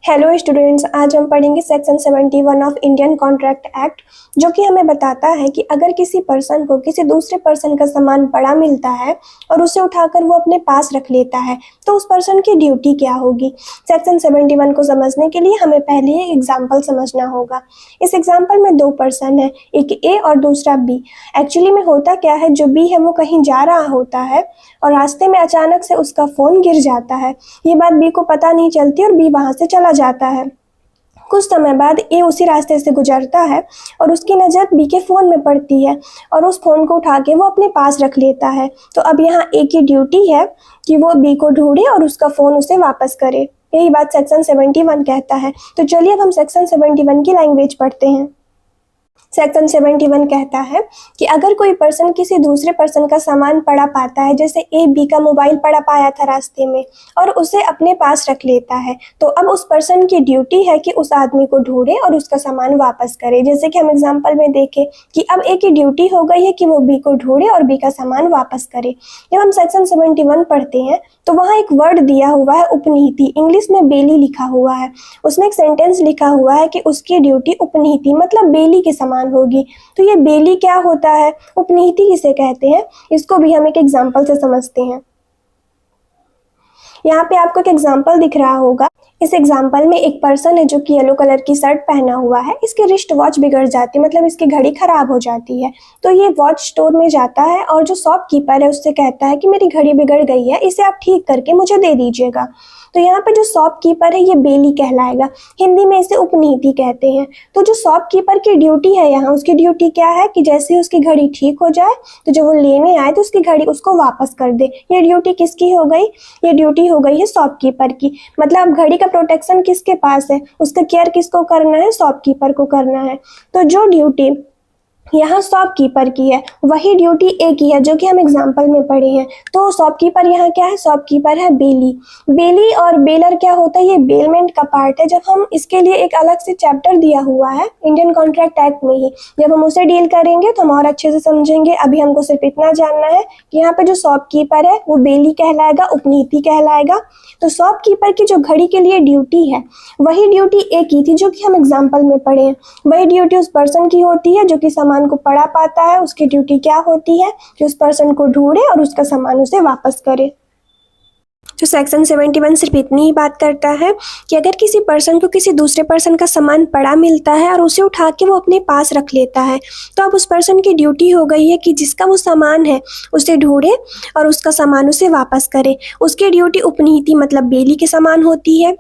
Hello students, आज हम पढ़ेंगे section 71 of Indian contract act, जो कि हमें बताता है कि अगर किसी पर्सन को किसी दूसरे पर्सन का सामान बड़ा मिलता है और उसे उठाकर वो अपने पास रख लेता है तो उस पर्सन की ड्यूटी क्या होगी। सेक्शन 71 को समझने के लिए हमें पहले एक एग्जाम्पल समझना होगा। इस एग्जाम्पल में दो पर्सन है, एक ए और दूसरा बी। एक्चुअली में होता क्या है, जो बी है वो कहीं जा रहा होता है और रास्ते में अचानक से उसका फ़ोन गिर जाता है। ये बात बी को पता नहीं चलती और बी वहाँ से चला जाता है। कुछ समय बाद ए उसी रास्ते से गुजरता है और उसकी नज़र बी के फ़ोन में पड़ती है और उस फ़ोन को उठा के वो अपने पास रख लेता है। तो अब यहाँ ए की ड्यूटी है कि वो बी को ढूंढे और उसका फ़ोन उसे वापस करे। यही बात सेक्शन 71 कहता है। तो चलिए अब हम सेक्शन 71 की लैंग्वेज पढ़ते हैं। सेक्शन 71 कहता है कि अगर कोई पर्सन किसी दूसरे पर्सन का सामान पड़ा पाता है, जैसे ए बी का मोबाइल पड़ा पाया था रास्ते में और उसे अपने पास रख लेता है, तो अब उस पर्सन की ड्यूटी है कि उस आदमी को ढूंढे और उसका सामान वापस करे। जैसे कि हम एग्जांपल में देखें कि अब ए की ड्यूटी हो गई है कि वो बी को ढूंढे और बी का सामान वापस करे। जब हम सेक्शन 71 पढ़ते हैं तो वहाँ एक वर्ड दिया हुआ है उपनीति, इंग्लिश में बेली लिखा हुआ है। उसमें एक सेंटेंस लिखा हुआ है कि उसकी ड्यूटी उपनीति मतलब बेली के समान होगी। तो ये बेली क्या होता है, उपनीति किसे कहते हैं, इसको भी हम एक एग्जांपल से समझते हैं। यहाँ पे आपको एक एग्जांपल दिख रहा होगा। इस एग्जांपल में एक पर्सन है जो कि येलो कलर की शर्ट पहना हुआ है। इसकी रिस्ट वॉच बिगड़ जाती है, मतलब इसकी घड़ी खराब हो जाती है। तो ये वॉच स्टोर में जाता है और जो शॉपकीपर है उससे कहता है कि मेरी घड़ी बिगड़ गई है, इसे आप ठीक करके मुझे दे दीजिएगा। तो यहाँ पे जो शॉपकीपर है ये बेली कहलाएगा, हिंदी में इसे उपनीति कहते हैं। तो जो शॉपकीपर की ड्यूटी है यहाँ, उसकी ड्यूटी क्या है कि जैसे ही उसकी घड़ी ठीक हो जाए तो जब वो लेने आए तो उसकी घड़ी उसको वापस कर दे। ये ड्यूटी किसकी हो गई, ये ड्यूटी हो गई है शॉपकीपर की। मतलब अब घड़ी का प्रोटेक्शन किसके पास है, उसका केयर किसको करना है, शॉपकीपर को करना है। तो जो ड्यूटी यहाँ शॉपकीपर की है वही ड्यूटी ए की है, जो कि हम एग्जाम्पल में पढ़े हैं। तो शॉपकीपर यहाँ क्या है, शॉपकीपर है बेली। बेली और बेलर क्या होता है, ये बेलमेंट का पार्ट है। जब हम इसके लिए एक अलग से चैप्टर दिया हुआ है इंडियन कॉन्ट्रैक्ट एक्ट में ही, जब हम उसे डील करेंगे तो हम और अच्छे से समझेंगे। अभी हमको सिर्फ इतना जानना है कि यहाँ पे जो शॉपकीपर है वो बेली कहलाएगा, उपनीति कहलाएगा। तो शॉपकीपर की जो घड़ी के लिए ड्यूटी है वही ड्यूटी ए की थी, जो कि हम एग्जाम्पल में पढ़े हैं। वही ड्यूटी उस पर्सन की होती है जो कि सामान को पड़ा पाता है। उसकी ड्यूटी क्या होती है कि उस पर्सन को ढूंढे और उसका सामान उसे वापस करे। तो सेक्शन 71 सिर्फ इतनी ही बात करता है कि अगर किसी पर्सन को किसी दूसरे पर्सन का सामान पड़ा मिलता है और उसे उठा के वो अपने पास रख लेता है, तो अब उस पर्सन की ड्यूटी हो गई है कि जिसका वो सामान है उसे ढूंढे और उसका सामान उसे वापस करे। उसकी ड्यूटी उपनीति मतलब बेली के समान होती है।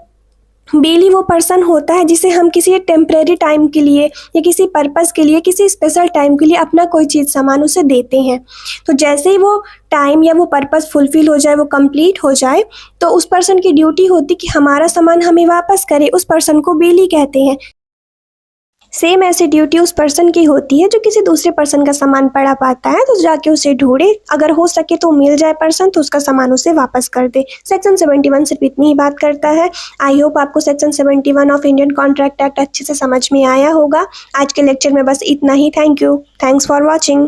बेली वो पर्सन होता है जिसे हम किसी टेम्परेरी टाइम के लिए या किसी पर्पस के लिए, किसी स्पेशल टाइम के लिए अपना कोई चीज़ सामान उसे देते हैं। तो जैसे ही वो टाइम या वो पर्पस फुलफिल हो जाए, वो कंप्लीट हो जाए, तो उस पर्सन की ड्यूटी होती कि हमारा सामान हमें वापस करे। उस पर्सन को बेली कहते हैं। सेम ऐसी ड्यूटी उस पर्सन की होती है जो किसी दूसरे पर्सन का सामान पड़ा पाता है, तो जाके उसे ढूंढे, अगर हो सके तो मिल जाए पर्सन तो उसका सामान उसे वापस कर दे। सेक्शन 71 सिर्फ इतनी ही बात करता है। आई होप आपको section 71 of Indian contract act अच्छे से समझ में आया होगा। आज के लेक्चर में बस इतना ही। Thank you, thanks for watching.